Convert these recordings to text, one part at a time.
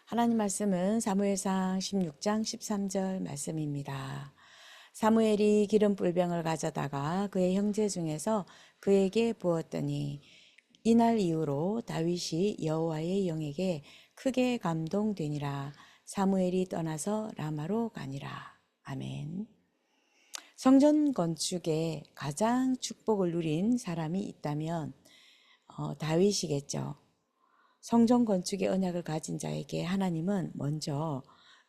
하나님 말씀은 사무엘상 16장 13절 말씀입니다. 사무엘이 기름 뿔병을 가져다가 그의 형제 중에서 그에게 부었더니 이날 이후로 다윗이 여호와의 영에게 크게 감동되니라. 사무엘이 떠나서 라마로 가니라. 아멘. 성전 건축에 가장 축복을 누린 사람이 있다면 다윗이겠죠. 성전 건축의 언약을 가진 자에게 하나님은 먼저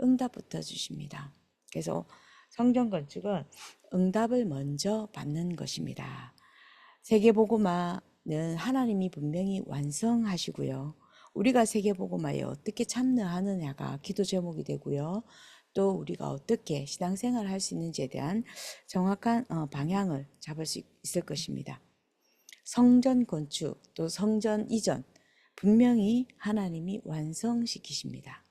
응답부터 주십니다. 그래서 성전 건축은 응답을 먼저 받는 것입니다. 세계복음화는 하나님이 분명히 완성하시고요. 우리가 세계복음화에 어떻게 참여하느냐가 기도 제목이 되고요. 또 우리가 어떻게 신앙생활을 할 수 있는지에 대한 정확한 방향을 잡을 수 있을 것입니다. 성전 건축 또 성전 이전 분명히 하나님이 완성시키십니다.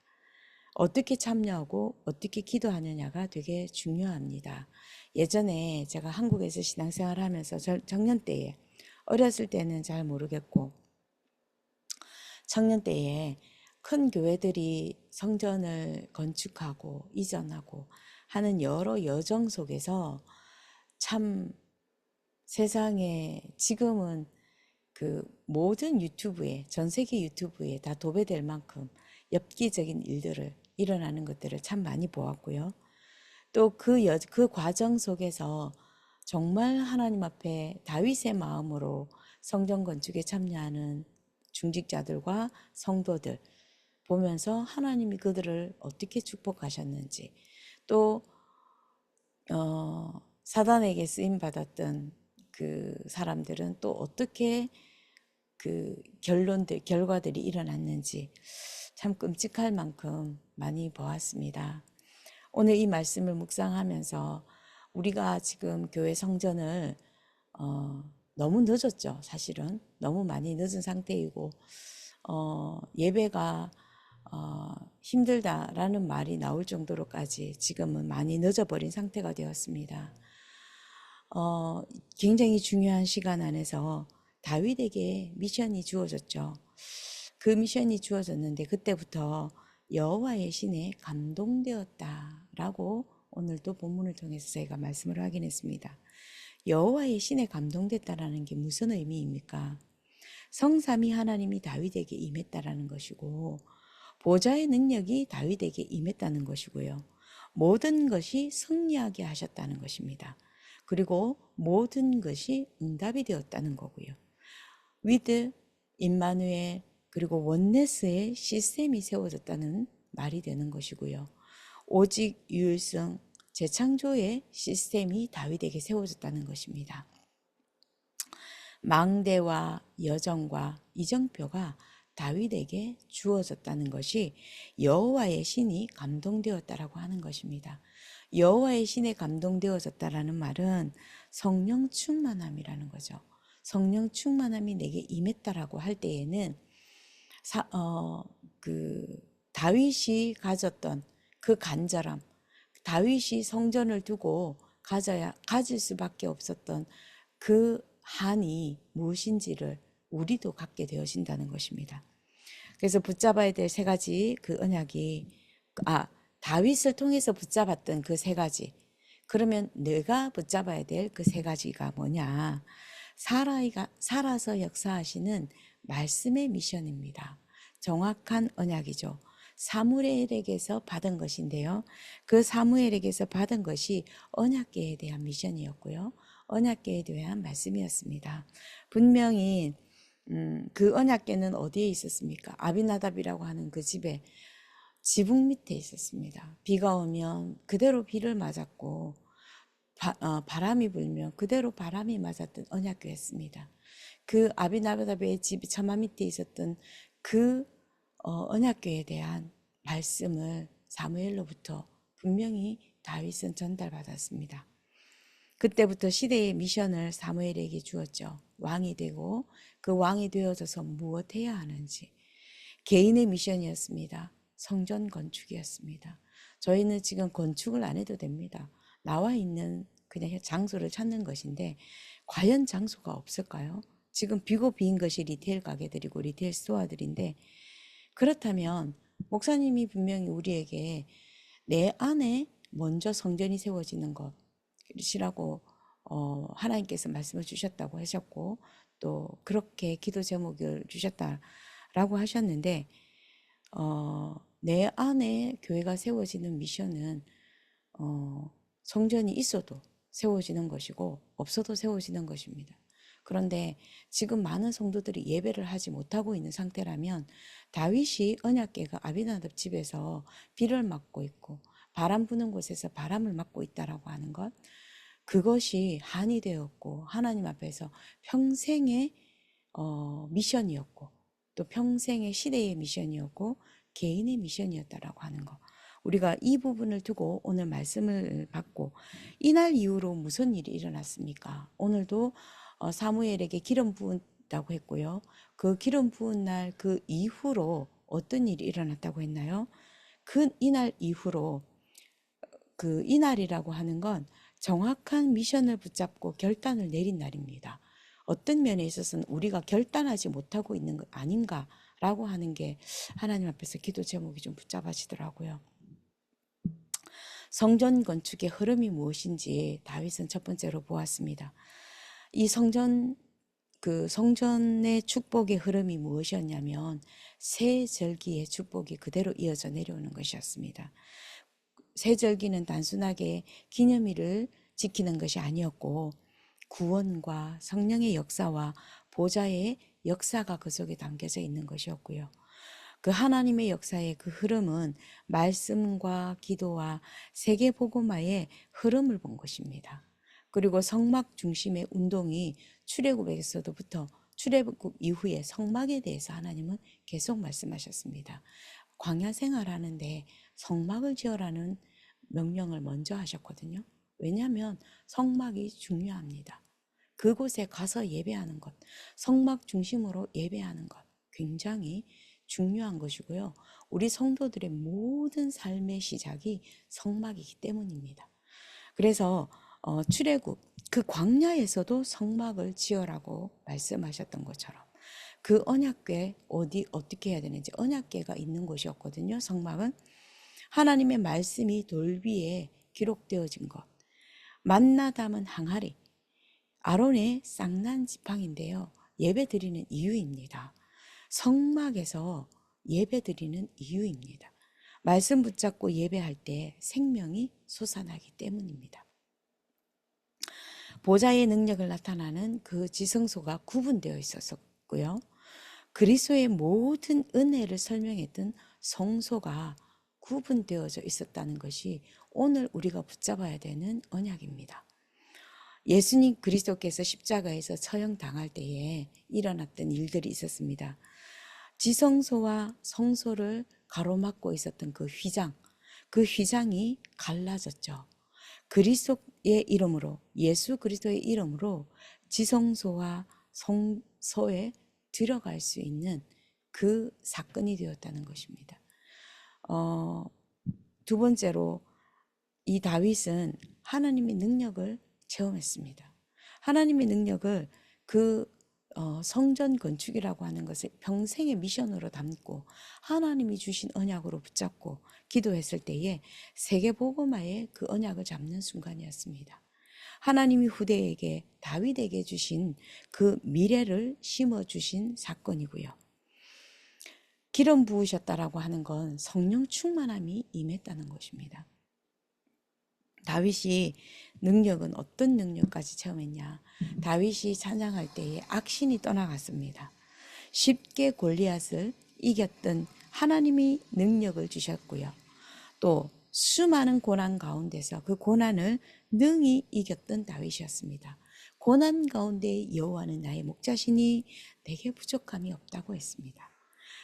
어떻게 참여하고 어떻게 기도하느냐가 되게 중요합니다. 예전에 제가 한국에서 신앙생활을 하면서 청년 때에 어렸을 때는 잘 모르겠고 청년 때에 큰 교회들이 성전을 건축하고 이전하고 하는 여러 여정 속에서 참 세상에 지금은 그 모든 유튜브에 전 세계 유튜브에 다 도배될 만큼 엽기적인 일들을 일어나는 것들을 참 많이 보았고요. 또 그 과정 속에서 정말 하나님 앞에 다윗의 마음으로 성전 건축에 참여하는 중직자들과 성도들 보면서 하나님이 그들을 어떻게 축복하셨는지 또 사단에게 쓰임 받았던 그 사람들은 또 어떻게 그 결과들이 일어났는지 참 끔찍할 만큼 많이 보았습니다. 오늘 이 말씀을 묵상하면서 우리가 지금 교회 성전을 너무 늦었죠. 사실은 너무 많이 늦은 상태이고 예배가 힘들다라는 말이 나올 정도로까지 지금은 많이 늦어버린 상태가 되었습니다. 굉장히 중요한 시간 안에서 다윗에게 미션이 주어졌죠. 그 미션이 주어졌는데 그때부터 여호와의 신에 감동되었다라고 오늘도 본문을 통해서 저희가 말씀을 확인했습니다. 여호와의 신에 감동됐다라는 게 무슨 의미입니까? 성삼위 하나님이 다윗에게 임했다라는 것이고 보좌의 능력이 다윗에게 임했다는 것이고요. 모든 것이 승리하게 하셨다는 것입니다. 그리고 모든 것이 응답이 되었다는 거고요. 위드, 임마누엘, 그리고 원네스의 시스템이 세워졌다는 말이 되는 것이고요. 오직 유일성, 재창조의 시스템이 다윗에게 세워졌다는 것입니다. 망대와 여정과 이정표가 다윗에게 주어졌다는 것이 여호와의 신이 감동되었다라고 하는 것입니다. 여호와의 신에 감동되어졌다라는 말은 성령 충만함이라는 거죠. 성령 충만함이 내게 임했다라고 할 때에는 다윗이 가졌던 그 간절함, 다윗이 성전을 두고 가질 수밖에 없었던 그 한이 무엇인지를 우리도 갖게 되어진다는 것입니다. 그래서 붙잡아야 될 세 가지 그 언약이 다윗을 통해서 붙잡았던 그 세 가지. 그러면 내가 붙잡아야 될 그 세 가지가 뭐냐? 살아서 역사하시는 말씀의 미션입니다. 정확한 언약이죠. 사무엘에게서 받은 것인데요. 그 사무엘에게서 받은 것이 언약궤에 대한 미션이었고요. 언약궤에 대한 말씀이었습니다. 분명히 그 언약궤는 어디에 있었습니까? 아비나답이라고 하는 그 집에 지붕 밑에 있었습니다. 비가 오면 그대로 비를 맞았고 바람이 불면 그대로 바람이 맞았던 언약궤였습니다. 그 아비나답의 집 처마 밑에 있었던 그 언약궤에 대한 말씀을 사무엘로부터 분명히 다윗은 전달받았습니다. 그때부터 시대의 미션을 사무엘에게 주었죠. 왕이 되고 그 왕이 되어져서 무엇 해야 하는지. 개인의 미션이었습니다. 성전 건축이었습니다. 저희는 지금 건축을 안 해도 됩니다. 나와 있는 그냥 장소를 찾는 것인데 과연 장소가 없을까요? 지금 비고 비인 것이 리테일 가게들이고 리테일 스토어들인데 그렇다면 목사님이 분명히 우리에게 내 안에 먼저 성전이 세워지는 것이라고 하나님께서 말씀을 주셨다고 하셨고, 또 그렇게 기도 제목을 주셨다라고 하셨는데, 내 안에 교회가 세워지는 미션은 성전이 있어도 세워지는 것이고 없어도 세워지는 것입니다. 그런데 지금 많은 성도들이 예배를 하지 못하고 있는 상태라면, 다윗이 언약궤가 아비나답 집에서 비를 맞고 있고 바람 부는 곳에서 바람을 맞고 있다라고 하는 것, 그것이 한이 되었고 하나님 앞에서 평생의 미션이었고, 또 평생의 시대의 미션이었고 개인의 미션이었다라고 하는 것, 우리가 이 부분을 두고 오늘 말씀을 받고, 이날 이후로 무슨 일이 일어났습니까? 오늘도 사무엘에게 기름 부은다고 했고요. 그 기름 부은 날 그 이후로 어떤 일이 일어났다고 했나요? 이날 이후로, 이날이라고 하는 건 정확한 미션을 붙잡고 결단을 내린 날입니다. 어떤 면에 있어서는 우리가 결단하지 못하고 있는 것 아닌가라고 하는 게 하나님 앞에서 기도 제목이 좀 붙잡아지더라고요. 성전 건축의 흐름이 무엇인지 다윗은 첫 번째로 보았습니다. 이 성전의 축복의 흐름이 무엇이었냐면 새 절기의 축복이 그대로 이어져 내려오는 것이었습니다. 새 절기는 단순하게 기념일을 지키는 것이 아니었고, 구원과 성령의 역사와 보좌의 역사가 그 속에 담겨져 있는 것이었고요. 그 하나님의 역사의 그 흐름은 말씀과 기도와 세계복음화의 흐름을 본 것입니다. 그리고 성막 중심의 운동이 출애굽에서부터, 출애굽 이후에 성막에 대해서 하나님은 계속 말씀하셨습니다. 광야 생활하는데 성막을 지어라는 명령을 먼저 하셨거든요. 왜냐하면 성막이 중요합니다. 그곳에 가서 예배하는 것, 성막 중심으로 예배하는 것, 굉장히 중요한 것이고요. 우리 성도들의 모든 삶의 시작이 성막이기 때문입니다. 그래서 출애굽 그 광야에서도 성막을 지어라고 말씀하셨던 것처럼, 그 언약궤 어떻게 해야 되는지, 언약궤가 있는 곳이었거든요. 성막은 하나님의 말씀이 돌 위에 기록되어진 것, 만나 담은 항아리, 아론의 쌍난 지팡인데요. 예배 드리는 이유입니다. 성막에서 예배 드리는 이유입니다. 말씀 붙잡고 예배할 때 생명이 솟아나기 때문입니다. 보좌의 능력을 나타나는 그 지성소가 구분되어 있었고요. 그리스도의 모든 은혜를 설명했던 성소가 구분되어져 있었다는 것이 오늘 우리가 붙잡아야 되는 언약입니다. 예수님 그리스도께서 십자가에서 처형당할 때에 일어났던 일들이 있었습니다. 지성소와 성소를 가로막고 있었던 그 휘장이 갈라졌죠. 그리스도의 이름으로, 예수 그리스도의 이름으로 지성소와 성소에 들어갈 수 있는 그 사건이 되었다는 것입니다. 두 번째로, 이 다윗은 하나님의 능력을 체험했습니다. 하나님의 능력을 성전 건축이라고 하는 것을 평생의 미션으로 담고 하나님이 주신 언약으로 붙잡고 기도했을 때에 세계복음화의 그 언약을 잡는 순간이었습니다. 하나님이 후대에게, 다윗에게 주신 그 미래를 심어주신 사건이고요. 기름 부으셨다라고 하는 건 성령 충만함이 임했다는 것입니다. 다윗이 능력은 어떤 능력까지 체험했냐? 다윗이 찬양할 때에 악신이 떠나갔습니다. 쉽게 골리앗을 이겼던 하나님이 능력을 주셨고요. 또 수많은 고난 가운데서 그 고난을 능히 이겼던 다윗이었습니다. 고난 가운데 여호와는 나의 목자시니 내게 부족함이 없다고 했습니다.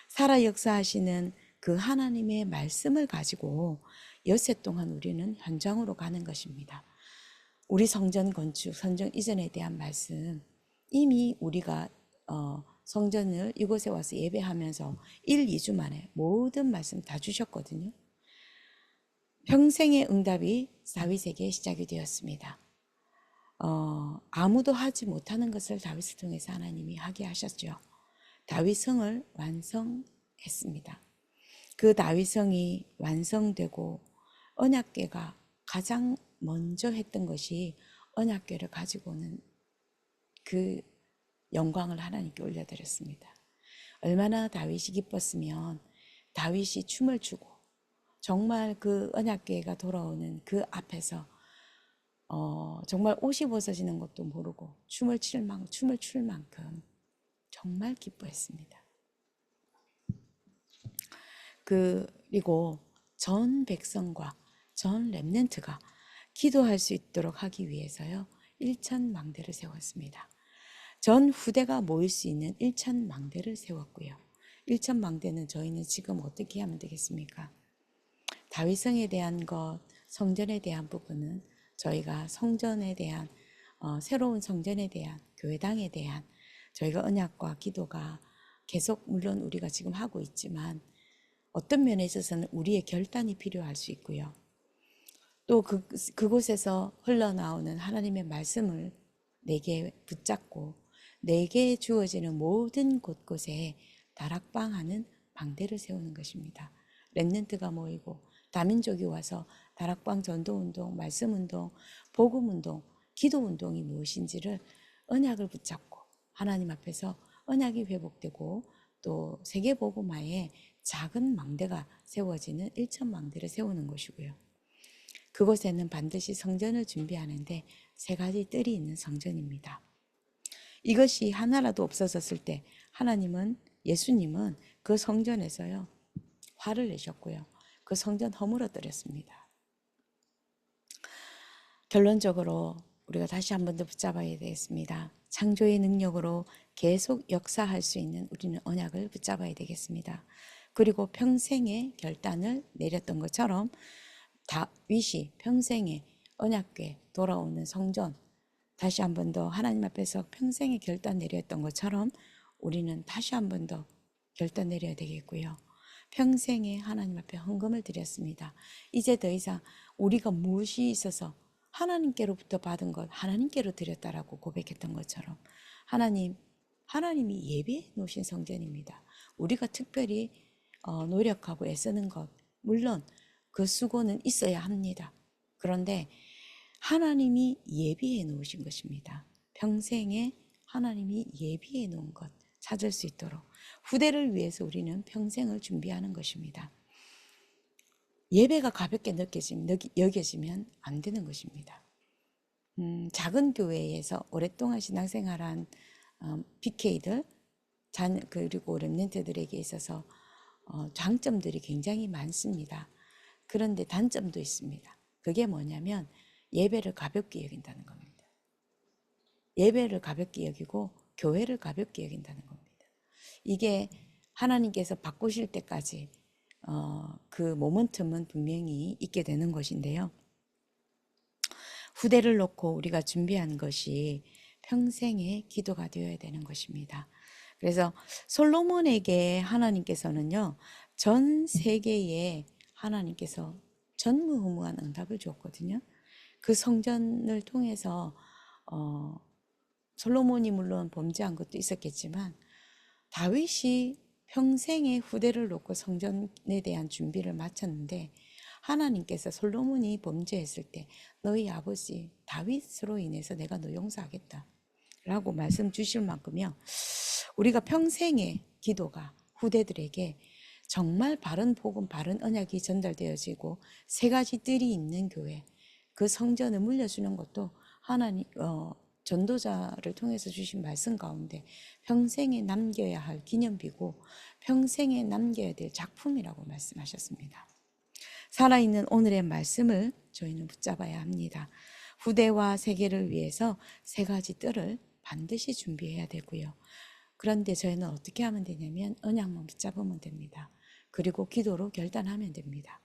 살아 역사하시는 그 하나님의 말씀을 가지고 엿새 동안 우리는 현장으로 가는 것입니다. 우리 성전 건축, 성전 이전에 대한 말씀, 이미 우리가 성전을 이곳에 와서 예배하면서 1, 2주 만에 모든 말씀 다 주셨거든요. 평생의 응답이 다윗에게 시작이 되었습니다. 아무도 하지 못하는 것을 다윗을 통해서 하나님이 하게 하셨죠. 다윗 성을 완성했습니다. 그 다윗성이 완성되고 언약궤가 가장 먼저 했던 것이 언약궤를 가지고 오는 그 영광을 하나님께 올려드렸습니다. 얼마나 다윗이 기뻤으면 다윗이 춤을 추고 정말 그 언약궤가 돌아오는 그 앞에서 정말 옷이 벗어지는 것도 모르고 춤을 출 만큼 정말 기뻐했습니다. 그리고 전 백성과 전 렘넌트가 기도할 수 있도록 하기 위해서요, 일천망대를 세웠습니다. 전 후대가 모일 수 있는 일천망대를 세웠고요. 일천망대는 저희는 지금 어떻게 하면 되겠습니까? 다윗성에 대한 것, 성전에 대한 부분은 저희가 성전에 대한 새로운 성전에 대한 교회당에 대한 저희가 언약과 기도가 계속 물론 우리가 지금 하고 있지만 어떤 면에 있어서는 우리의 결단이 필요할 수 있고요. 또 그곳에서 흘러나오는 하나님의 말씀을 내게 붙잡고 내게 주어지는 모든 곳곳에 다락방하는 방대를 세우는 것입니다. 렘넌트가 모이고 다민족이 와서 다락방 전도운동, 말씀운동, 복음운동, 기도운동이 무엇인지를 언약을 붙잡고 하나님 앞에서 언약이 회복되고 또 세계복음화에 작은 망대가 세워지는 일천망대를 세우는 것이고요. 그곳에는 반드시 성전을 준비하는데 3가지 뜰이 있는 성전입니다. 이것이 하나라도 없어졌을 때 예수님은 그 성전에서요, 화를 내셨고요. 그 성전 허물어뜨렸습니다. 결론적으로 우리가 다시 한 번 더 붙잡아야 되겠습니다. 창조의 능력으로 계속 역사할 수 있는 우리는 언약을 붙잡아야 되겠습니다. 그리고 평생의 결단을 내렸던 것처럼 다윗이 평생의 언약궤 돌아오는 성전 다시 한 번 더 하나님 앞에서 평생의 결단 내렸던 것처럼 우리는 다시 한 번 더 결단 내려야 되겠고요. 평생에 하나님 앞에 헌금을 드렸습니다. 이제 더 이상 우리가 무엇이 있어서 하나님께로부터 받은 것 하나님께로 드렸다라고 고백했던 것처럼 하나님이 예비해 놓으신 성전입니다. 우리가 특별히 노력하고 애쓰는 것 물론 그 수고는 있어야 합니다. 그런데 하나님이 예비해 놓으신 것입니다. 평생에 하나님이 예비해 놓은 것 찾을 수 있도록 후대를 위해서 우리는 평생을 준비하는 것입니다. 예배가 가볍게 여겨지면 안 되는 것입니다. 작은 교회에서 오랫동안 신앙생활한 PK들 그리고 렘넌트들에게 있어서 장점들이 굉장히 많습니다. 그런데 단점도 있습니다. 그게 뭐냐면 예배를 가볍게 여긴다는 겁니다. 예배를 가볍게 여기고 교회를 가볍게 여긴다는 겁니다. 이게 하나님께서 바꾸실 때까지 그 모멘텀은 분명히 있게 되는 것인데요. 후대를 놓고 우리가 준비한 것이 평생의 기도가 되어야 되는 것입니다. 그래서 솔로몬에게 하나님께서는요, 전 세계에 하나님께서 전무후무한 응답을 줬거든요. 그 성전을 통해서 솔로몬이 물론 범죄한 것도 있었겠지만 다윗이 평생의 후대를 놓고 성전에 대한 준비를 마쳤는데 하나님께서 솔로몬이 범죄했을 때 너희 아버지 다윗으로 인해서 내가 너 용서하겠다 라고 말씀 주실 만큼요, 우리가 평생의 기도가 후대들에게 정말 바른 복음, 바른 언약이 전달되어지고 3가지 뜰이 있는 교회, 그 성전을 물려주는 것도 하나님 전도자를 통해서 주신 말씀 가운데 평생에 남겨야 할 기념비고 평생에 남겨야 될 작품이라고 말씀하셨습니다. 살아있는 오늘의 말씀을 저희는 붙잡아야 합니다. 후대와 세계를 위해서 3가지 뜰을 반드시 준비해야 되고요. 그런데 저희는 어떻게 하면 되냐면 언약만 붙잡으면 됩니다. 그리고 기도로 결단하면 됩니다.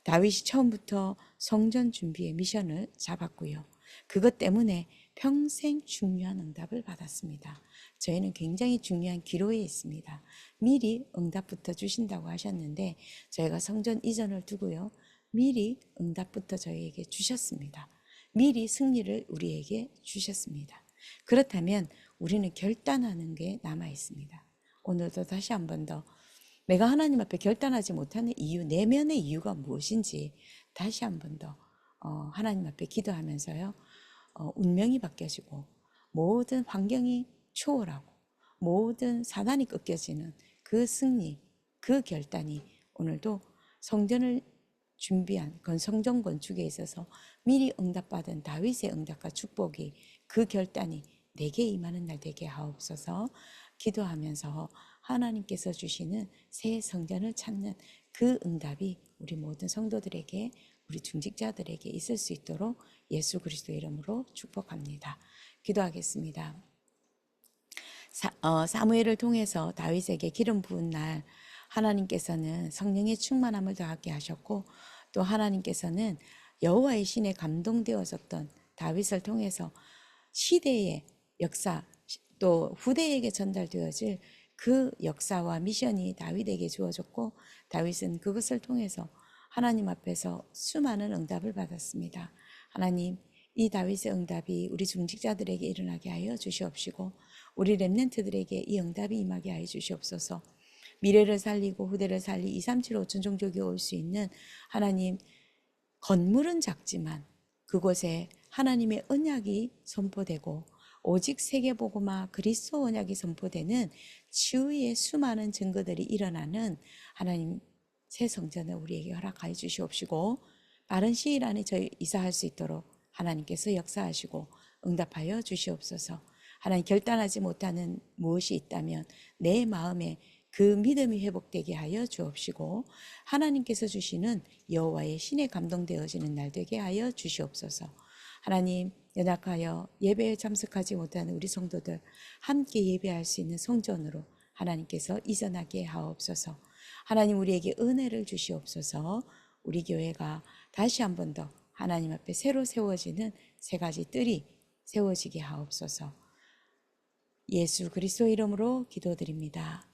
다윗이 처음부터 성전 준비의 미션을 잡았고요. 그것 때문에 평생 중요한 응답을 받았습니다. 저희는 굉장히 중요한 기로에 있습니다. 미리 응답부터 주신다고 하셨는데 저희가 성전 이전을 두고요, 미리 응답부터 저희에게 주셨습니다. 미리 승리를 우리에게 주셨습니다. 그렇다면 우리는 결단하는 게 남아 있습니다. 오늘도 다시 한 번 더 내가 하나님 앞에 결단하지 못하는 이유, 내면의 이유가 무엇인지 다시 한 번 더 하나님 앞에 기도하면서요. 운명이 바뀌어지고 모든 환경이 초월하고 모든 사단이 꺾여지는 그 승리, 그 결단이 오늘도 성전을 준비한 성전 건축에 있어서 미리 응답받은 다윗의 응답과 축복이 그 결단이 내게 임하는 날 되게 하옵소서. 기도하면서 하나님께서 주시는 새 성전을 찾는 그 응답이 우리 모든 성도들에게, 우리 중직자들에게 있을 수 있도록 예수 그리스도의 이름으로 축복합니다. 기도하겠습니다. 사무엘을 통해서 다윗에게 기름 부은 날 하나님께서는 성령의 충만함을 더하게 하셨고, 또 하나님께서는 여호와의 신에 감동되어졌던 다윗을 통해서 시대의 역사, 또 후대에게 전달되어질 그 역사와 미션이 다윗에게 주어졌고, 다윗은 그것을 통해서 하나님 앞에서 수많은 응답을 받았습니다. 하나님, 이 다윗의 응답이 우리 중직자들에게 일어나게 하여 주시옵시고, 우리 렘넌트들에게 이 응답이 임하게 하여 주시옵소서. 미래를 살리고 후대를 살리 2, 3, 7, 5천 종족이 올 수 있는 하나님, 건물은 작지만 그곳에 하나님의 언약이 선포되고 오직 세계복음화 그리스도 언약이 선포되는 치유의 수많은 증거들이 일어나는 하나님 새 성전을 우리에게 허락하여 주시옵시고, 빠른 시일 안에 저희 이사할 수 있도록 하나님께서 역사하시고 응답하여 주시옵소서. 하나님, 결단하지 못하는 무엇이 있다면 내 마음에 그 믿음이 회복되게 하여 주옵시고, 하나님께서 주시는 여호와의 신에 감동되어지는 날 되게 하여 주시옵소서. 하나님, 연약하여 예배에 참석하지 못하는 우리 성도들 함께 예배할 수 있는 성전으로 하나님께서 이전하게 하옵소서. 하나님, 우리에게 은혜를 주시옵소서. 우리 교회가 다시 한 번 더 하나님 앞에 새로 세워지는 세 가지 뜰이 세워지게 하옵소서. 예수 그리스도 이름으로 기도드립니다.